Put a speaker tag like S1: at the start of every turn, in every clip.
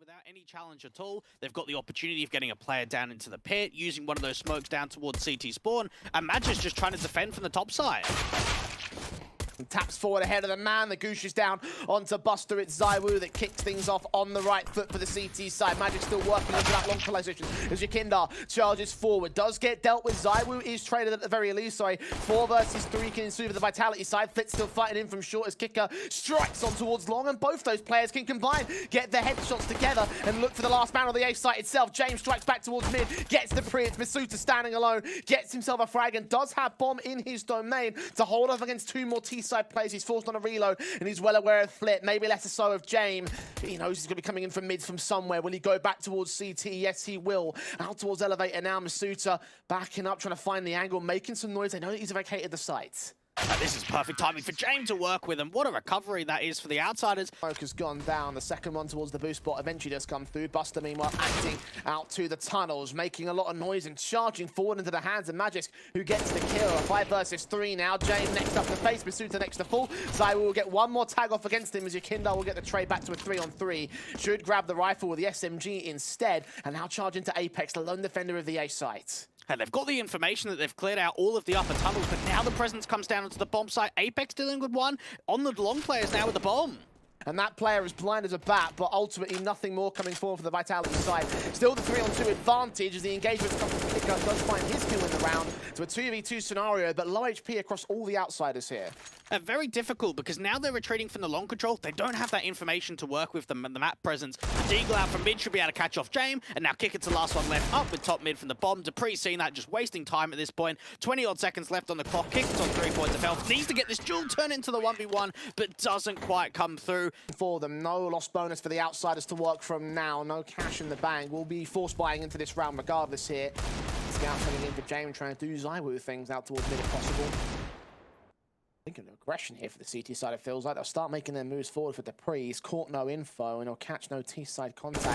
S1: without any challenge at all. They've got the opportunity of getting a player down into the pit, using one of those smokes down towards CT spawn, and Magic's just trying to defend from the top side.
S2: Taps forward ahead of the man. The Goosh is down onto Buster. It's ZywOo that kicks things off on the right foot for the CT side. Magic still working into that long position as Yakindar charges forward. Does get dealt with. ZywOo is traded at the very least. Sorry. 4 versus 3 can ensue for the Vitality side. Flitz still fighting in from short as Kicker strikes on towards long, and both those players can combine, get their headshots together, and look for the last man on the A site itself. James strikes back towards mid, gets the pre. It's Masuta standing alone, gets himself a frag, and does have bomb in his domain to hold off against 2 more T-side players. He's forced on a reload, and he's well aware of Flit. Maybe less so of James. He knows he's going to be coming in from mids from somewhere. Will he go back towards CT? Yes, he will. Out towards Elevator now. Masuta backing up, trying to find the angle, making some noise. They know that he's vacated the site.
S1: This is perfect timing for James to work with, and what a recovery that is for the Outsiders.
S2: Smoke has gone down. The second one towards the boost spot eventually does come through. Buster, meanwhile, acting out to the tunnels, making a lot of noise and charging forward into the hands of Magic, who gets the kill. A 5 versus 3 now. James next up to face. Masuta next to full. ZywOo will get one more tag off against him as Yakindar will get the trade back to a 3-on-3. Should grab the rifle with the SMG instead, and now charge into Apex, the lone defender of the A site.
S1: And they've got the information that they've cleared out all of the upper tunnels, but now the presence comes down onto the bomb site. Apex dealing with one on the long players now with the bomb.
S2: And that player is blind as a bat, but ultimately nothing more coming forward for the Vitality side. Still the 3-on-2 advantage as the engagement comes from Kicker, does find his kill in the round to a 2v2 scenario, but low HP across all the Outsiders here.
S1: Very difficult, because now they're retreating from the long control. They don't have that information to work with the map presence. Deagle out from mid should be able to catch off James, and now Kicker's the last one left up with top mid from the bomb. Dupree seeing that, just wasting time at this point. 20-odd seconds left on the clock. Kicker's on 3 points of health. Needs to get this duel turn into the 1v1, but doesn't quite come through.
S2: For them, no loss bonus for the Outsiders to work from now. No cash in the bank. We'll be force buying into this round regardless here. Scout coming in for James, trying to do ZywOo things out towards mid if possible. Thinking of aggression here for the CT side, it feels like they'll start making their moves forward for Dupree. He's caught no info, and he'll catch no T-side contact.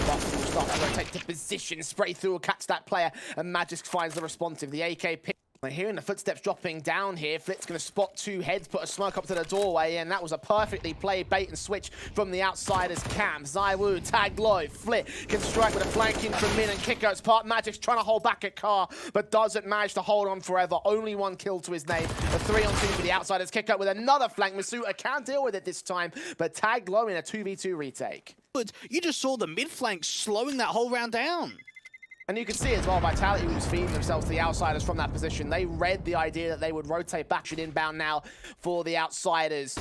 S2: Buster will start to rotate to position, spray through, will catch that player, and Magic finds the responsive. The AK pick. We're hearing the footsteps dropping down here. Flit's going to spot 2 heads, put a smoke up to the doorway, and that was a perfectly played bait and switch from the Outsiders camp. ZywOo tagged low. Flit can strike with a flanking from mid, and Kicker. It's part Magic's trying to hold back a car, but doesn't manage to hold on forever. Only 1 kill to his name. A 3-on-2 for the Outsiders. Kicker with another flank. Masuta can't deal with it this time, but tagged low in a 2v2 retake.
S1: You just saw the mid flank slowing that whole round down.
S2: And you can see as well, Vitality was feeding themselves to the Outsiders from that position. They read the idea that they would rotate back to inbound now for the Outsiders.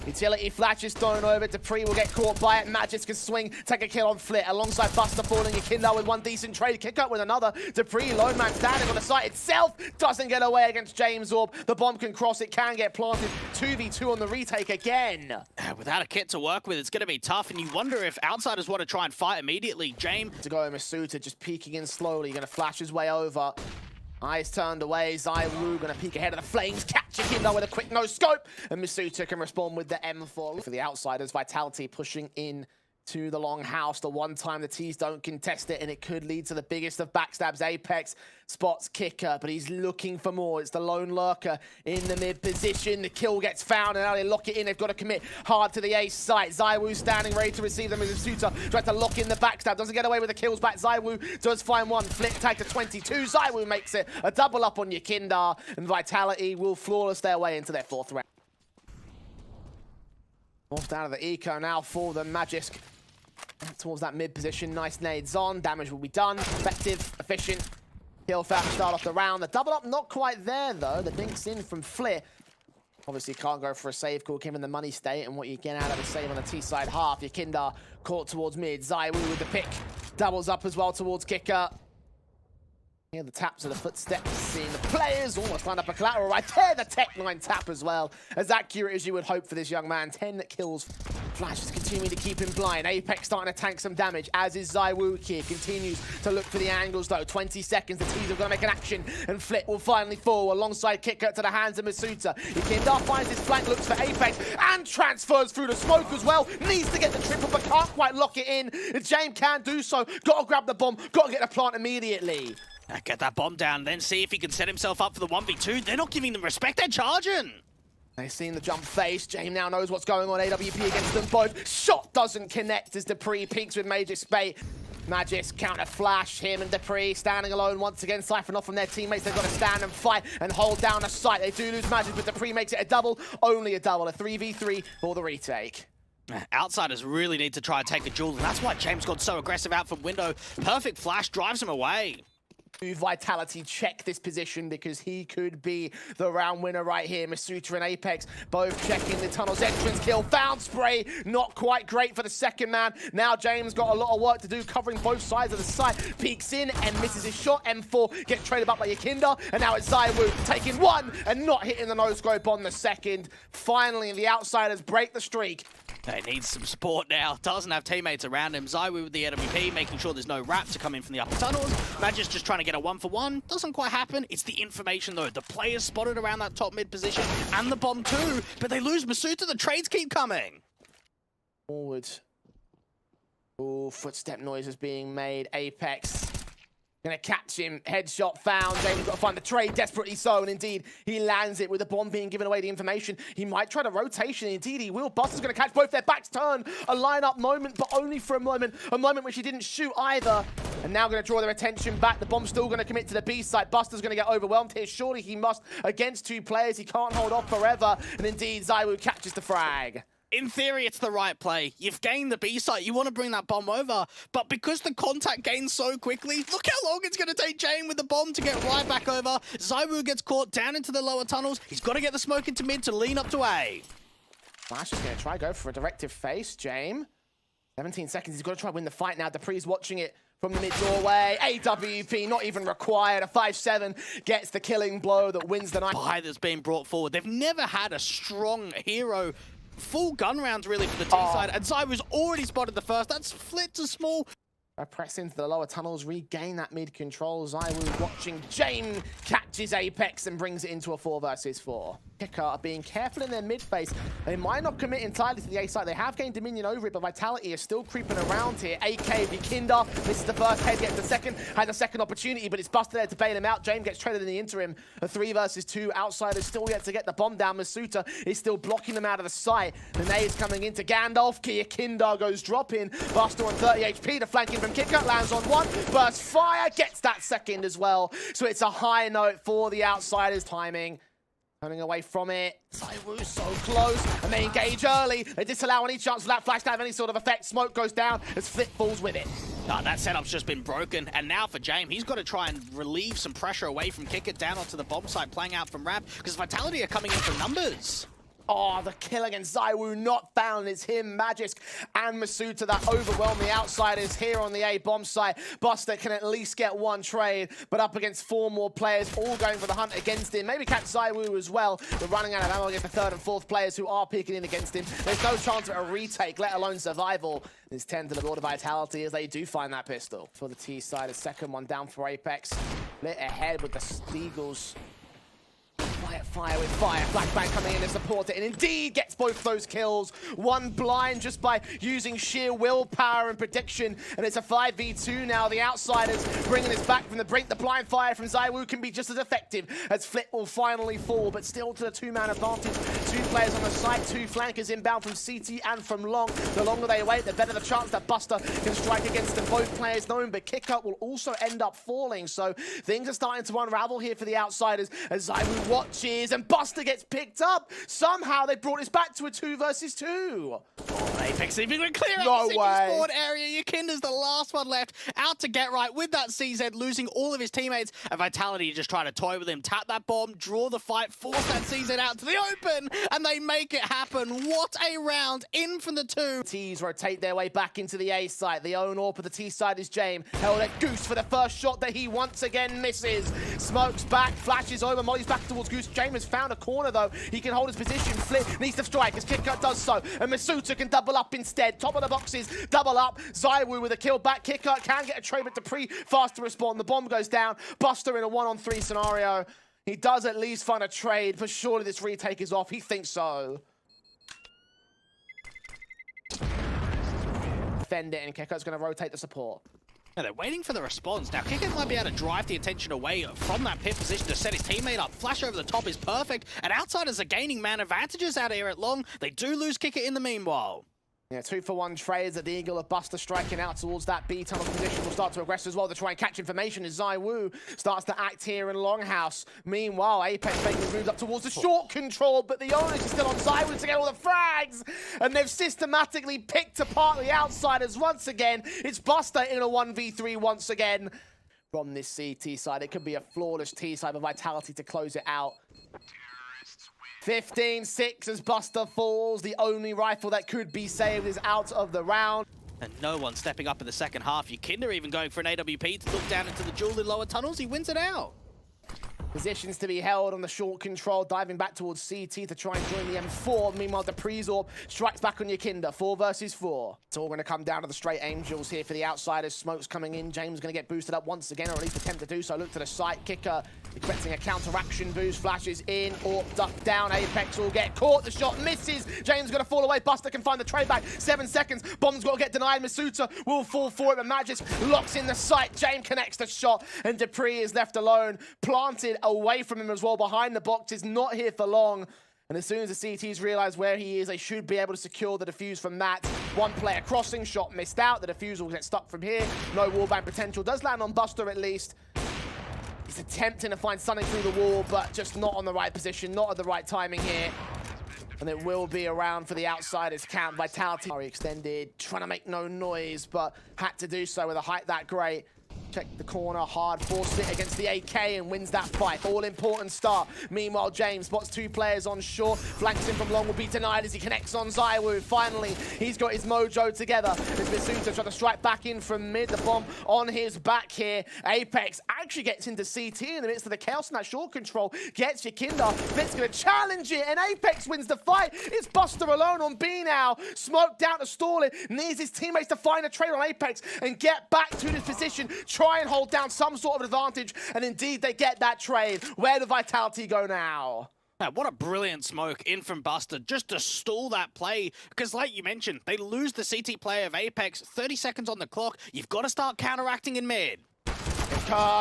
S2: Utility flashes thrown over. Dupree will get caught by it. Magic can swing, take a kill on Flit. Alongside Buster falling, Yakindar with 1 decent trade. Kick up with another. Dupree, lone man standing on the site itself. Doesn't get away against James Orb. The bomb can cross. It can get planted. 2v2 on the retake again.
S1: Without a kit to work with, it's going to be tough. And you wonder if Outsiders want to try and fight immediately. James.
S2: To go Masuta just peeking in slowly. Going to flash his way over. Eyes turned away. ZywOo going to peek ahead of the flames. Catch Yakindar with a quick no-scope. And Masuta can respond with the M4. For the Outsiders, Vitality pushing in to the long house. The one time the T's don't contest it, and it could lead to the biggest of backstabs. Apex spots Kicker, but he's looking for more. It's the lone lurker in the mid position. The kill gets found, and now they lock it in. They've got to commit hard to the A site. ZywOo standing ready to receive them as Masuta tries to lock in the backstab. Doesn't get away with the kills back. ZywOo does find one. Flit tag to 22. ZywOo makes it a double up on Yakindar, and Vitality will flawless their way into their 4th round. Off down to the eco now for the Magic. Towards that mid position, nice nades on. Damage will be done. Effective, efficient. Kill found to start off the round. The double up not quite there though. The dinks in from Flit. Obviously can't go for a save call given the money state and what you get out of a save on the T-side half. Yakindar caught towards mid. ZywOo with the pick. Doubles up as well towards Kicker. Here the taps of the footsteps, seeing the players almost line up a collateral right there. The Tech 9 tap as well. As accurate as you would hope for this young man. 10 kills. Flash is continuing to keep him blind. Apex starting to tank some damage, as is ZywOo here. Continues to look for the angles though. 20 seconds, the T's are going to make an action, and Flit will finally fall alongside Kicker to the hands of Masuta. Yakindar finds his flank, looks for Apex, and transfers through the smoke as well. Needs to get the triple, but can't quite lock it in. If James can do so, got to grab the bomb, got to get the plant immediately.
S1: Get that bomb down, then see if he can set himself up for the 1v2. They're not giving them respect, they're charging.
S2: They've seen the jump face. James now knows what's going on. AWP against them both. Shot doesn't connect as Dupree peeks with Major Spate. Magisk counter flash, him and Dupree standing alone once again, siphon off from their teammates. They've got to stand and fight and hold down a site. They do lose Magisk, but Dupree makes it a double, only a double, a 3v3 for the retake.
S1: Outsiders really need to try and take the jewel, and that's why James got so aggressive out from window. Perfect flash drives him away.
S2: Vitality check this position because he could be the round winner right here. Masuta and Apex both checking the tunnel's entrance kill. Found spray, not quite great for the second man. Now James got a lot of work to do covering both sides of the site. Peeks in and misses his shot. M4 gets traded up by Yakinda, and now it's ZywOo taking one and not hitting the no-scope on the second. Finally, the outsiders break the streak.
S1: He needs some support now. Doesn't have teammates around him. ZywOo with the AWP, making sure there's no wrap to come in from the upper tunnels. Magisk just trying to get a 1-for-1. Doesn't quite happen. It's the information, though. The players spotted around that top mid position and the bomb, too. But they lose Masuta. The trades keep coming.
S2: Forward. Oh, footstep noises being made. Apex gonna catch him. Headshot found. James got to find the trade, desperately so, and indeed he lands it with the bomb being given away the information. He might try the rotation. Indeed he will. Buster's gonna catch both their backs turn. A lineup moment, but only for a moment. A moment which he didn't shoot either. And now gonna draw their attention back. The bomb's still gonna commit to the B site. Buster's gonna get overwhelmed here. Surely he must against two players. He can't hold off forever. And indeed ZywOo catches the frag.
S1: In theory, it's the right play. You've gained the B site. You want to bring that bomb over. But because the contact gains so quickly, look how long it's going to take Jane with the bomb to get right back over. ZywOo gets caught down into the lower tunnels. He's got to get the smoke into mid to lean up to A.
S2: Flash is going to try go for a directive face. James. 17 seconds. He's got to try win the fight now. Dupree's watching it from the mid doorway. AWP not even required. A 5-7 gets the killing blow that wins the night.
S1: Buy that's being brought forward. They've never had a strong hero. Full gun rounds really for the T side, and ZywOo's already spotted the first. That's flit to small.
S2: Press into the lower tunnels, regain that mid control. ZywOo watching. James catches Apex and brings it into a 4 versus 4. Kicker are being careful in their mid phase. They might not commit entirely to the A site. They have gained dominion over it, but Vitality is still creeping around here. AK Yakinda misses the first head, gets the second, has a second opportunity, but it's Buster there to bail him out. James gets traded in the interim. A 3 versus 2. Outsiders still yet to get the bomb down. Masuta is still blocking them out of the site. The nade's coming into Gandalf. Yakinda goes dropping. Buster on 30 HP to flanking from Kicker. Lands on one. Burst fire. Gets that second as well. So it's a high note for the outsiders. Timing. Coming away from it. ZywOo so close, and they engage early. They disallow any chance for that flash to have any sort of effect. Smoke goes down as Flip falls with it.
S1: That setup's just been broken, and now for James, he's got to try and relieve some pressure away from Kick It down onto the bomb site, playing out from Ramp, because Vitality are coming in for numbers.
S2: Oh, the kill against ZywOo not found. It's him, Magisk, and Masuta that overwhelm the outsiders here on the A bomb site. Buster can at least get one trade, but up against 4 more players, all going for the hunt against him. Maybe catch ZywOo as well, but running out of ammo against the 3rd and 4th players who are peeking in against him. There's no chance of a retake, let alone survival. There's 10 to the board of Vitality as they do find that pistol. For the T side, a second one down for Apex. Lit ahead with the Eagles. Fire with fire. Flashbang coming in to support it, and indeed gets both those kills. One blind just by using sheer willpower and prediction, and it's a 5v2 now. The outsiders bringing this back from the brink. The blind fire from ZywOo can be just as effective as Flip will finally fall, but still to the 2-man advantage. 2 players on the site, 2 flankers inbound from CT and from Long. The longer they wait, the better the chance that Buster can strike against them. Both players known, but Kick-Up will also end up falling, so things are starting to unravel here for the outsiders as ZywOo watches, and Buster gets picked up. Somehow they brought this back to a 2 versus 2.
S1: Apex even going to clear out
S2: No
S1: the
S2: way.
S1: forward area. Yakinda's the last one left. Out to get right with that CZ, losing all of his teammates. And Vitality just trying to toy with him. Tap that bomb, draw the fight, force that CZ out to the open, and they make it happen. What a round in from the 2.
S2: T's rotate their way back into the A site. The own AWP of the T side is James. Held at Goose for the first shot that he once again misses. Smokes back, flashes over, mollies back towards Goose. James has found a corner though. He can hold his position. Flip needs to strike as Kick-Cut does so. And Masuta can double up instead. Top of the boxes, double up. ZywOo with a kill back. Kick-Cut can get a trade, but Dupree fast to respond. The bomb goes down. Buster in a 1-on-3 scenario. He does at least find a trade, but surely this retake is off. He thinks so. Defend it, and Kick-Cut's going to rotate the support.
S1: Yeah, they're waiting for the response. Now, Kicker might be able to drive the attention away from that pit position to set his teammate up. Flash over the top is perfect, and Outsiders are gaining man advantages out here at long. They do lose Kicker in the meanwhile.
S2: Yeah, 2-for-1 trades at the Eagle of Buster striking out towards that B tunnel position. Will start to aggress as well to try and catch information as Zaiwu starts to act here in Longhouse. Meanwhile, Apex making his moves up towards the short control, but the onus is still on Zaiwu to get all the frags. And they've systematically picked apart the Outsiders once again. It's Buster in a 1v3 once again. From this CT side, it could be a flawless T side of Vitality to close it out. 15-6 as Buster falls. The only rifle that could be saved is out of the round.
S1: And no one stepping up in the second half. Yukinda even going for an AWP to look down into the jewel in lower tunnels. He wins it out.
S2: Positions to be held on the short control, diving back towards CT to try and join the M4. Meanwhile, the Prezorb strikes back on Yukinda. 4 versus 4. It's all going to come down to the straight Angels here for the Outsiders. Smoke's coming in. James going to get boosted up once again, or at least attempt to do so. Look to the side. Kicker expecting a counteraction boost. Flashes in, or duck down. Apex will get caught. The shot misses. James going to fall away. Buster can find the trade back. 7 seconds. Bomb's got to get denied. Masuta will fall for it, but Magis locks in the sight. James connects the shot, and Dupree is left alone. Planted away from him as well behind the box. Is not here for long. And as soon as the CTs realize where he is, they should be able to secure the defuse from that. One player crossing, shot missed out. The defuse will get stuck from here. No wallbang potential. Does land on Buster at least. He's attempting to find something through the wall, but just not on the right position, not at the right timing here. And it will be around for the Outsiders camp. Vitality extended, trying to make no noise, but had to do so with a height that great. Check the corner, hard, forced it against the AK and wins that fight. All-important start. Meanwhile, James spots 2 players on short. Flanks him from long, will be denied as he connects on Zaiwu. Finally, he's got his mojo together. As Masuta trying to strike back in from mid. The bomb on his back here. Apex actually gets into CT in the midst of the chaos and that short control. Gets Yukinda. Fit's going to challenge it, and Apex wins the fight. It's Buster alone on B now. Smoke down to stall it. Needs his teammates to find a trade on Apex and get back to this position. Try and hold down some sort of advantage, and indeed they get that trade. Where do Vitality go now?
S1: Man, what a brilliant smoke in from Buster just to stall that play. Because like you mentioned, they lose the CT player of Apex. 30 seconds on the clock. You've got to start counteracting in mid.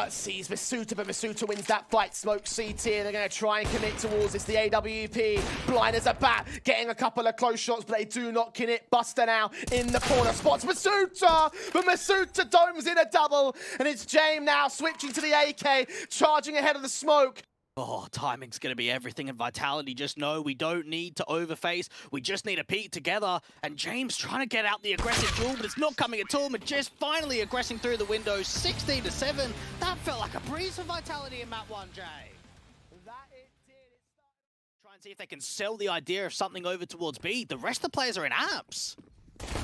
S2: Sees Masuta, but Masuta wins that fight. Smoke CT, they're going to try and commit towards this. The AWP, blind as a bat, getting a couple of close shots, but they do not commit. Buster now in the corner, spots Masuta, but Masuta domes in a double, and it's James now switching to the AK, charging ahead of the smoke.
S1: Oh, timing's going to be everything, and Vitality just know we don't need to overface. We just need to peek together. And James trying to get out the aggressive duel, but it's not coming at all. Majest finally aggressing through the window, 16-7. That felt like a breeze for Vitality in map 1, Jay.
S2: That it did.
S1: Try and see if they can sell the idea of something over towards B. The rest of the players are in apps.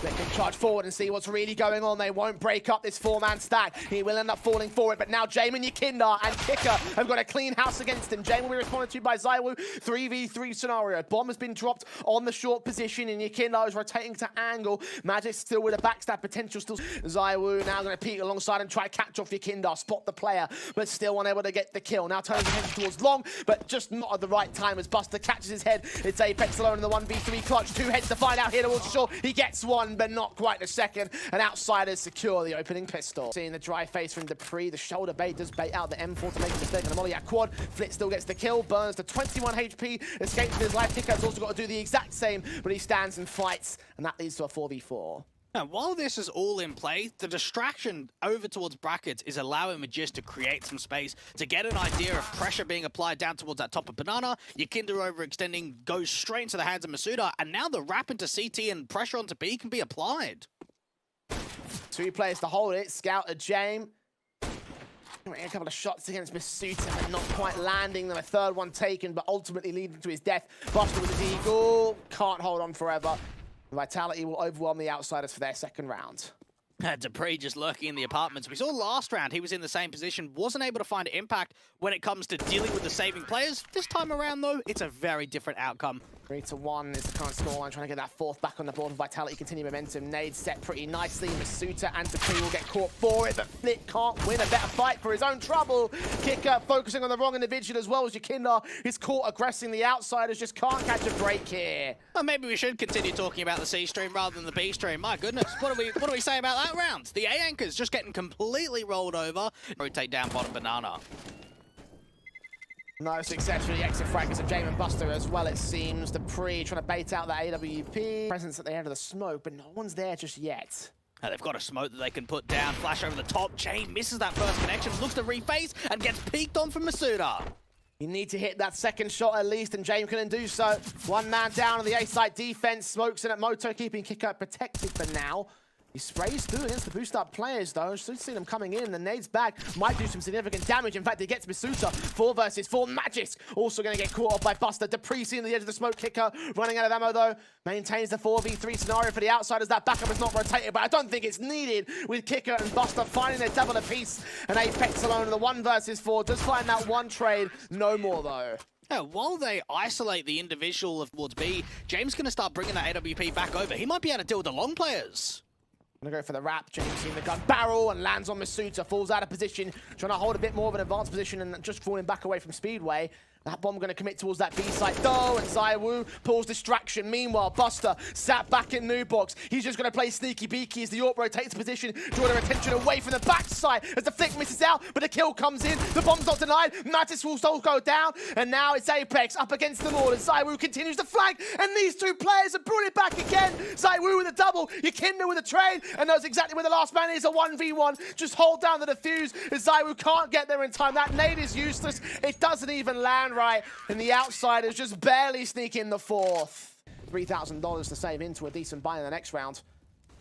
S2: They can charge forward and see what's really going on. They won't break up this 4-man stack. He will end up falling for it, but now Jamin, Yukinda, and Kicker have got a clean house against him. Jamin will be responded to by Zaiwu. 3v3 scenario. Bomb has been dropped on the short position, and Yukinda is rotating to angle. Magic still with a backstab potential. Still Zaiwu now going to peek alongside and try to catch off Yukinda. Spot the player, but still unable to get the kill. Now turns attention towards long, but just not at the right time as Buster catches his head. It's Apex alone in the 1v3 clutch. 2 heads to find out here towards the shore. He gets one, but not quite the second, and Outsiders secure the opening pistol. Seeing the dry face from Dupree, the shoulder bait does bait out the M4 to make a mistake on the molly at quad. Flit still gets the kill, burns to 21 HP, escapes with his life. Kicker has also got to do the exact same, but he stands and fights, and that leads to a 4v4.
S1: Now, while this is all in play, the distraction over towards brackets is allowing Majest to create some space to get an idea of pressure being applied down towards that top of Banana. Yukinda overextending goes straight into the hands of Masuda, and now the wrap into CT and pressure onto B can be applied.
S2: 2 players to hold it. Scout a James. A couple of shots against Masuda, but not quite landing them. A 3rd one taken, but ultimately leading to his death. Buster with his eagle. Can't hold on forever. Vitality will overwhelm the Outsiders for their 2nd round.
S1: Dupree just lurking in the apartments. We saw last round he was in the same position, wasn't able to find impact when it comes to dealing with the saving players. This time around, though, it's a very different outcome.
S2: 3-1 is the current scoreline, trying to get that fourth back on the board. Vitality continue momentum. Nade set pretty nicely. Masuta and Dupree will get caught for it, but Flit can't win a better fight for his own trouble. Kicker focusing on the wrong individual as well as Yakinda is caught aggressing the outsiders, just can't catch a break here.
S1: Well, maybe we should continue talking about the C stream rather than the B stream. My goodness, what do we say about that round? The A anchors just getting completely rolled over. Rotate down bottom banana.
S2: No success for the exit fragments of Jame and Buster as well, it seems. Dupree trying to bait out that AWP. Presence at the end of the smoke, but no one's there just yet.
S1: They've got a smoke that they can put down. Flash over the top. Jame misses that first connection, looks to reface, and gets peeked on from Masuda.
S2: You need to hit that second shot at least, and Jame couldn't do so. One man down on the A-side defense. Smokes in at Moto, keeping Kicker protected for now. He sprays through against the boost-up players, though. Should see them coming in. The nade's back might do some significant damage. In fact, he gets Masuta. 4 versus 4. Magisk also going to get caught off by Buster. Dupree seeing the edge of the smoke. Kicker running out of ammo, though. Maintains the 4v3 scenario for the outsiders. That backup is not rotated, but I don't think it's needed with Kicker and Buster finding their double apiece. And Apex alone in the 1 versus 4. Does find that one trade. No more, though.
S1: Yeah, while they isolate the individual towards B, James going to start bringing that AWP back over. He might be able to deal with the long players.
S2: Gonna go for the wrap. James seeing the gun barrel and lands on Masuta. Falls out of position, trying to hold a bit more of an advanced position and just falling back away from Speedway. That bomb gonna commit towards that B site though, and ZywOo pulls distraction. Meanwhile, Buster sat back in new box. He's just gonna play sneaky beaky as the AWP rotates position, draw their attention away from the backside as the flick misses out, but the kill comes in. The bomb's not denied. Mattis will still go down, and now it's Apex up against them all, and ZywOo continues to flank, and these two players have brought it back again. ZywOo with a double, Yakinda with a trade, and knows exactly where the last man is. A 1v1. Just hold down the defuse as ZywOo can't get there in time. That nade is useless. It doesn't even land right, and the outsiders just barely sneak in the 4th. $3,000 to save into a decent buy in the next round.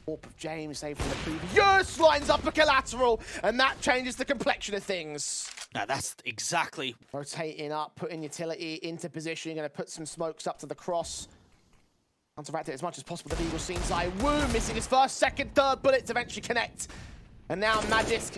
S2: AWP of James saved from the previous, lines up a collateral, and that changes the complexion of things.
S1: Now that's exactly.
S2: Rotating up, putting utility into position, going to put some smokes up to the cross. Counteract it as much as possible. The Eagle seen ZywOo missing his first, second, third bullet to eventually connect. And now Magisk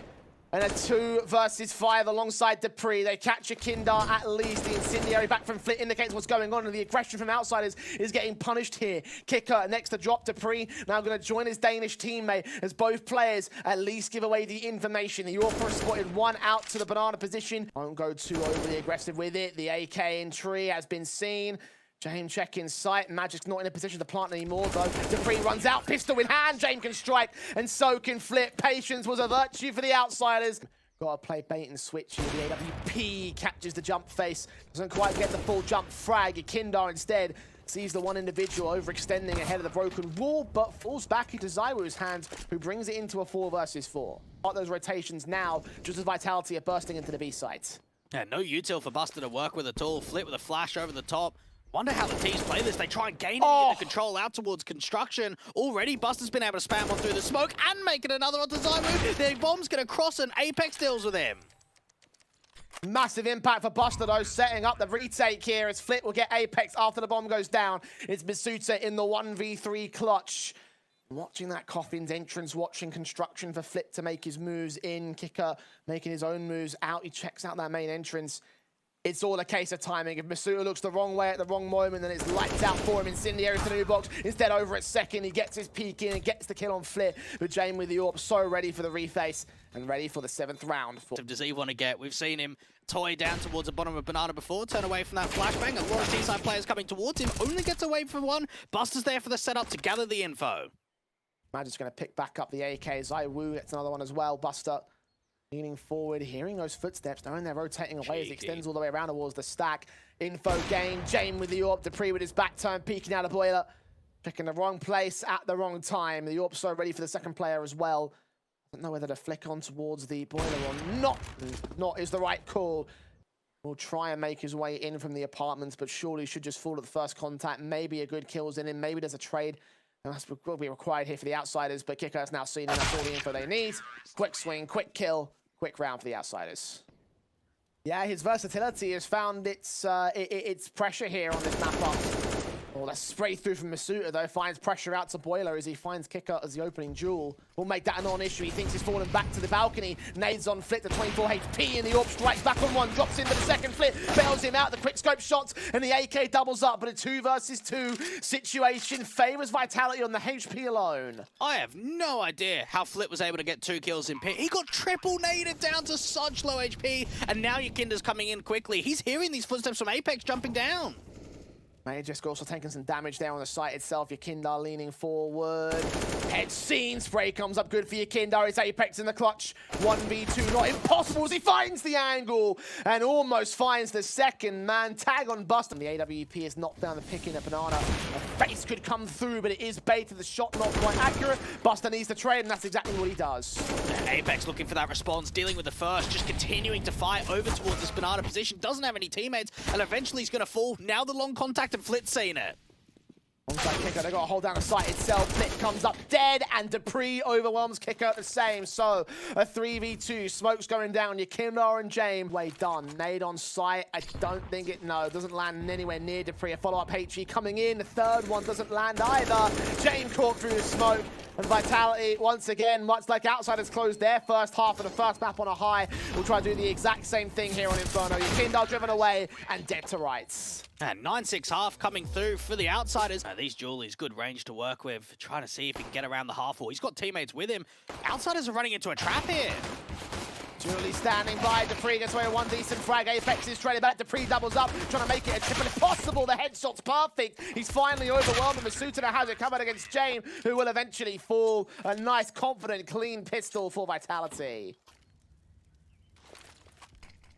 S2: and a 2 versus 5 alongside Dupree. They catch Yakinda at least. The incendiary back from Flit indicates what's going on, and the aggression from outsiders is getting punished here. Kicker next to drop. Dupree now going to join his Danish teammate as both players at least give away the information. The Orpha spotted one out to the banana position. Won't go too overly aggressive with it. The AK in tree has been seen. James checking sight. Magic's not in a position to plant anymore, though. Dupree runs out, pistol in hand. James can strike, and so can Flip. Patience was a virtue for the outsiders. Gotta play bait and switch here. The AWP captures the jump face. Doesn't quite get the full jump frag. Yakinda instead sees the one individual overextending ahead of the broken wall, but falls back into ZywOo's hands, who brings it into a 4 versus 4. Start those rotations now, just as Vitality are bursting into the B site.
S1: Yeah, no util for Buster to work with at all. Flip with a flash over the top. Wonder how the teams play this. They try and gain the control out towards construction. Already, Buster's been able to spam one through the smoke and make it another onto ZywOo. The bomb's going to cross, and Apex deals with him.
S2: Massive impact for Buster, though, setting up the retake here as Flit will get Apex after the bomb goes down. It's Masuta in the 1v3 clutch. Watching that Coffin's entrance, watching construction for Flit to make his moves in. Kicker making his own moves out. He checks out that main entrance. It's all a case of timing. If Masuta looks the wrong way at the wrong moment, then it's lights out for him. Incendiary to the new box. Instead, over at second, he gets his peek in and gets the kill on Flit. But Jame with the AWP, so ready for the reface and ready for the 7th round.
S1: Does he want to get? We've seen him toy down towards the bottom of Banana before, turn away from that flashbang. A lot of T-side players coming towards him. Only gets away from one. Buster's there for the setup to gather the info.
S2: Magic's going to pick back up the AK. ZywOo gets another one as well. Buster leaning forward, hearing those footsteps, knowing they're rotating away as he extends all the way around towards the stack. Info gain, Jame with the AWP, Dupree with his back turn, peeking out of boiler. Picking the wrong place at the wrong time. The AWP so ready for the second player as well. Don't know whether to flick on towards the boiler or not. Not is the right call. Will try and make his way in from the apartments, but surely should just fall at the first contact. Maybe a good kill's in him, maybe there's a trade. And that's will be required here for the outsiders, but Kicker has now seen enough all the info they need. Quick swing, quick kill. Quick round for the outsiders. Yeah, his versatility has found its pressure here on this map up. Oh, that spray through from Masuta, though, finds pressure out to Boiler as he finds Kicker as the opening duel. Will make that a non-issue. He thinks he's fallen back to the balcony. Nades on Flit to 24 HP, and the AWP strikes back on one. Drops into the second Flit, bails him out. The quick scope shots, and the AK doubles up. But a 2 versus 2 situation favors Vitality on the HP alone.
S1: I have no idea how Flit was able to get 2 kills in pit. He got triple naded down to such low HP, and now Yakinda's coming in quickly. He's hearing these footsteps from Apex jumping down.
S2: Magisk also taking some damage there on the site itself. Yakindar leaning forward. Head scene. Spray comes up good for Yakindar. It's Apex in the clutch. 1v2, not impossible as he finds the angle and almost finds the second man. Tag on Bust. And the AWP has knocked down the pick in a banana. A face could come through, but it is baited. The shot not quite accurate. Buster needs to trade, and that's exactly what he does.
S1: Apex looking for that response, dealing with the first, just continuing to fight over towards this banana position. Doesn't have any teammates, and eventually he's going to fall. Now the long contact and Flit's seen it.
S2: Onside Kicker, they've got to hold down the site itself. Flit comes up dead, and Dupree overwhelms Kicker the same. So, a 3v2. Smoke's going down. Yakindar and James. Way done. Nade on site. I don't think it, no, doesn't land anywhere near Dupree. A follow-up HE coming in. The third one doesn't land either. James caught through the smoke. And Vitality, once again, much like Outsiders closed their first half of the first map on a high, will try to do the exact same thing here on Inferno. Yakindar driven away and dead to rights.
S1: And 9-6 half coming through for the Outsiders. These Julies, good range to work with. Trying to see if he can get around the half wall. He's got teammates with him. Outsiders are running into a trap here.
S2: Julie standing by. Dupree gets away with one decent frag. Apex is straight back. Dupree doubles up, trying to make it a triple if possible. The headshot's perfect. He's finally overwhelmed, and Masuta now has it covered against James, who will eventually fall. A nice, confident, clean pistol for Vitality.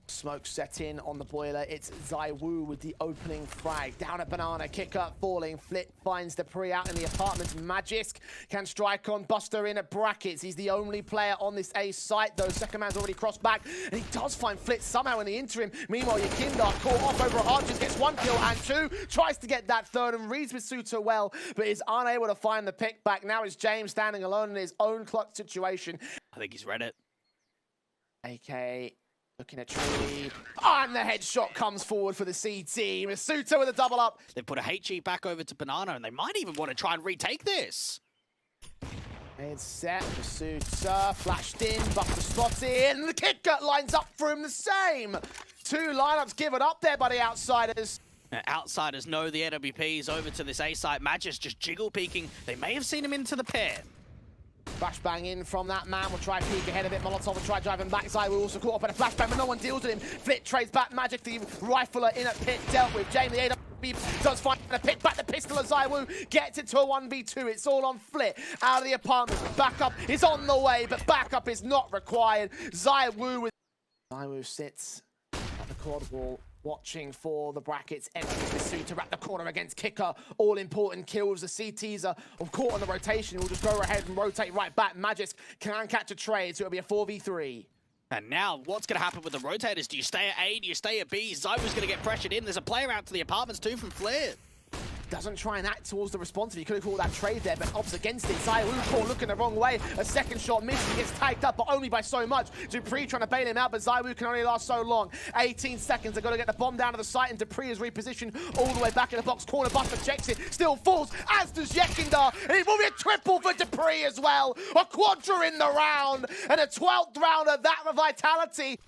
S2: Smoke set in on the Boiler. It's Zaiwu with the opening frag. Down at Banana, kick up, falling. Flit finds Dupree out in the apartments. Magisk can strike on Buster in at brackets. He's the only player on this A site, though. Second man's already crossed back, and he does find Flit somehow in the interim. Meanwhile, Yakindar caught off over Archers, gets 1 kill and 2. Tries to get that third and reads Masuta well, but is unable to find the pick back. Now it's James standing alone in his own clutch situation.
S1: I think he's read it.
S2: AK looking at Tree. Oh, and the headshot comes forward for the CT. Masuta with a double up.
S1: They've put a HE back over to Banana, and they might even want to try and retake this.
S2: It's set. Masuta flashed in, Buster spotted, and the kicker lines up for him the same. 2 lineups given up there by the Outsiders.
S1: Outsiders know the AWP's over to this A site. Magisk just jiggle peeking. They may have seen him into the pit.
S2: Flashbang in from that man. We'll try peek ahead of it. Molotov will try driving backside. We're also caught up in a flashbang, but no one deals with him. Flit trades back. Magic, the rifler in a pit, dealt with. James, the AWP does find a pit back. The pistol of Zaiwu gets it to a 1v2. It's all on Flit. Out of the apartment. Backup is on the way, but backup is not required. Zaiwu sits at the quad wall, watching for the brackets. Entering Masuta at the corner against Kicker. All important kills. The CTs are caught on the rotation. We'll just go ahead and rotate right back. Magisk can catch a trade, so it'll be a 4v3.
S1: And now, what's going to happen with the rotators? Do you stay at A? Do you stay at B? Zaiwu's going to get pressured in. There's a player out to the apartments too from Flit.
S2: Doesn't try and act towards the responsive. He could have called that trade there, but opts against it. Zaiwu caught looking the wrong way. A second shot missed. He gets tagged up, but only by so much. Dupree trying to bail him out, but Zaiwu can only last so long. 18 seconds. They've got to get the bomb down to the site, and Dupree is repositioned all the way back in the box. Corner Buster checks it. Still falls, as does Yakindar. And it will be a triple for Dupree as well. A quadra in the round, and a 12th round of that for Vitality.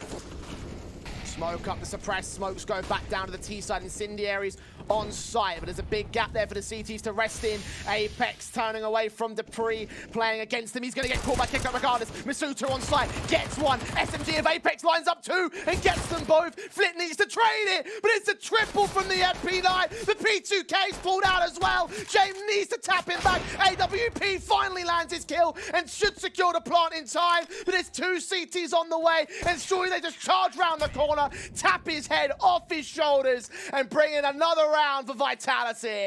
S2: Smoke up the suppressed. Smokes go back down to the T side. Incendiaries on site, but there's a big gap there for the CTs to rest in. Apex turning away from Dupree, playing against him. He's going to get caught by kick up regardless. Masuta on site, gets one. SMG of Apex lines up 2 and gets them both. Flit needs to trade it, but it's a triple from the MP9. The P2K's pulled out as well. James needs to tap him back. AWP finally lands his kill and should secure the plant in time, but there's 2 CTs on the way, and surely they just charge round the corner, tap his head off his shoulders, and bring in another round for Vitality.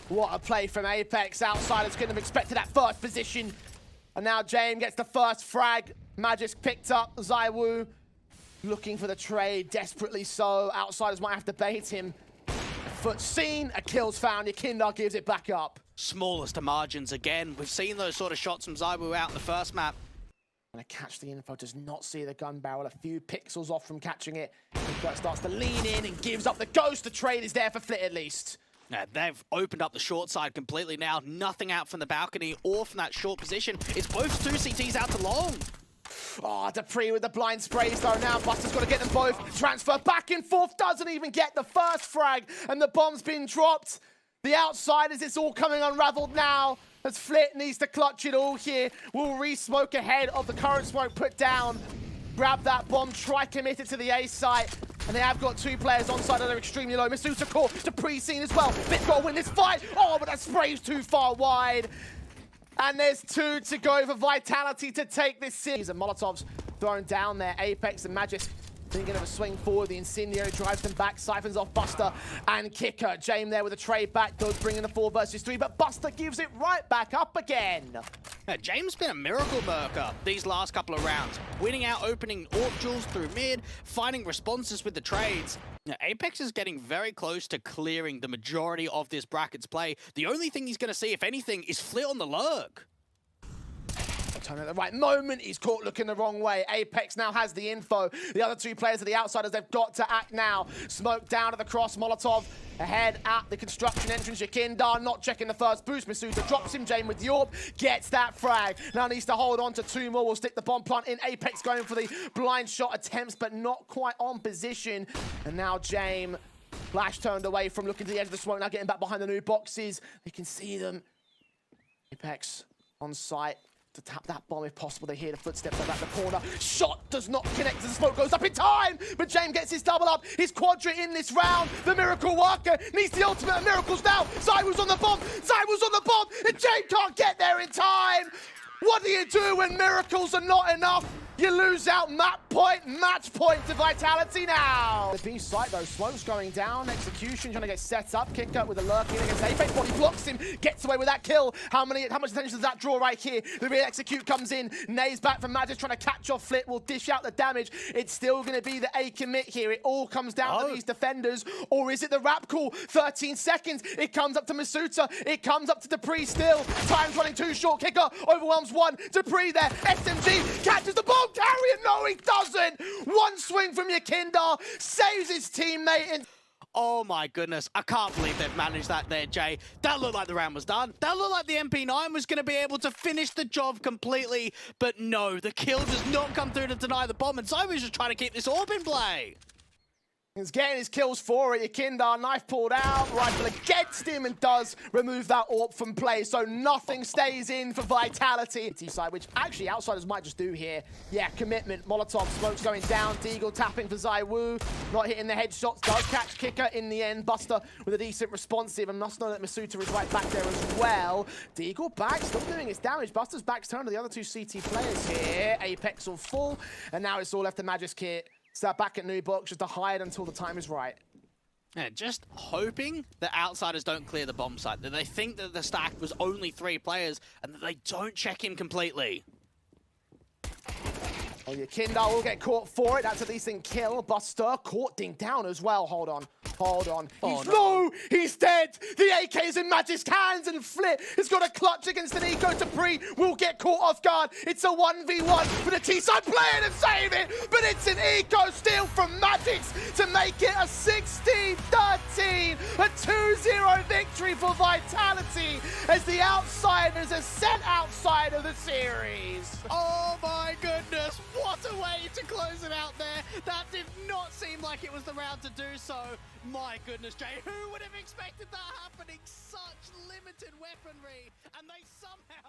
S2: What a play from Apex. Outsiders couldn't have expected that first position. And now James gets the first frag. Magisk picked up. Zaiwu looking for the trade, desperately so. Outsiders might have to bait him. A foot seen, a kill's found. Yakindar gives it back up.
S1: Smallest of margins again. We've seen those sort of shots from Zaiwu out in the first map.
S2: Gonna catch the info, does not see the gun barrel, a few pixels off from catching it. But starts to lean in and gives up the ghost. The trade is there for Flit at least.
S1: They've opened up the short side completely now. Nothing out from the balcony or from that short position. It's both two CTs out to long.
S2: Oh, Dupree with the blind sprays though. Now Buster's got to get them both. Transfer back and forth. Doesn't even get the first frag. And the bomb's been dropped. The outsiders, it's all coming unraveled now. As Flit needs to clutch it all here. Will re-smoke ahead of the current smoke put down. Grab that bomb. Try commit it to the A site. And they have got two players on side that are extremely low. Masuta caught to pre-scene as well. Flit got to win this fight. Oh, but that spray's too far wide. And there's two to go for Vitality to take this series. And Molotov's thrown down there. Apex and Magisk thinking of a swing forward. The Incendiary drives them back, siphons off Buster and Kicker. Jame there with a trade back, does bring in the 4 versus 3, but Buster gives it right back up again.
S1: James been a miracle worker these last couple of rounds, winning out opening AWP duels through mid, finding responses with the trades. Apex is getting very close to clearing the majority of this bracket's play. The only thing he's going to see, if anything, is Flit on the lurk.
S2: Turn at the right moment, he's caught looking the wrong way. Apex now has the info. The other two players are the outsiders, they've got to act now. Smoke down at the cross, Molotov ahead at the construction entrance. Yakindar not checking the first boost. Masuta drops him, Jame with the AWP, gets that frag. Now needs to hold on to 2 more. We'll stick the bomb plant in. Apex going for the blind shot attempts, but not quite on position. And now Jame, Flash turned away from looking to the edge of the smoke, now getting back behind the new boxes. They can see them. Apex on site to tap that bomb if possible. They hear the footsteps around the corner. Shot does not connect as the smoke goes up in time, but James gets his double up, his quadra in this round. The miracle worker needs the ultimate of miracles now. Zywoo's on the bomb, Zywoo's on the bomb, and James can't get there in time. What do you do when miracles are not enough? You lose out map point, match point to Vitality now. The B site though, Smoke's going down, Execution trying to get set up, kick up with a lurk in against Apex, body blocks him, gets away with that kill. How much attention does that draw right here? The real Execute comes in, Nays back from Magisk trying to catch off Flit, will dish out the damage. It's still gonna be the A commit here. It all comes down to these defenders, or is it the rap call? 13 seconds, it comes up to Masuta, it comes up to Dupree still. Time's running too short, Kicker overwhelms one, Dupree there, SMG catches the ball, carry it, no he doesn't! One swing from Yakindar, saves his teammate and...
S1: Oh my goodness, I can't believe they've managed that there, Jay. That looked like the round was done. That looked like the MP9 was going to be able to finish the job completely, but no, the kill does not come through to deny the bomb, and Cyber's just trying to keep this AWP in play.
S2: He's getting his kills for it. Yakindar, knife pulled out, rifle against him, and does remove that AWP from play. So nothing stays in for Vitality. T-side, which actually outsiders might just do here. Yeah, commitment. Molotov, Smoke's going down. Deagle tapping for Zywoo. Not hitting the headshots. Does catch Kicker in the end. Buster with a decent responsive, and must know that Masuta is right back there as well. Deagle back, still doing its damage. Buster's back's turned to the other two CT players here. Apex all full, and now it's all left to Magisk here. So back at New Box just to hide until the time is right.
S1: Yeah, just hoping that outsiders don't clear the bomb site, that they think that the stack was only 3 players, and that they don't check in completely.
S2: Oh, Yakindar will get caught for it. That's a decent kill. Buster caught ding down as well. Hold on. Hold on. He's low. He's dead. The AK is in Magisk's hands, and Flit has got a clutch against an Eco. Dupree will get caught off guard. It's a 1v1 for the T-side player to save it, but it's an Eco steal from Magisk to make it a 16-13. A 2-0 victory for Vitality as the outsiders are sent outside of the series.
S1: Oh my goodness. What a way to close it out there. That did not seem like it was the round to do so. My goodness, Jay, who would have expected that happening? Such limited weaponry, and they somehow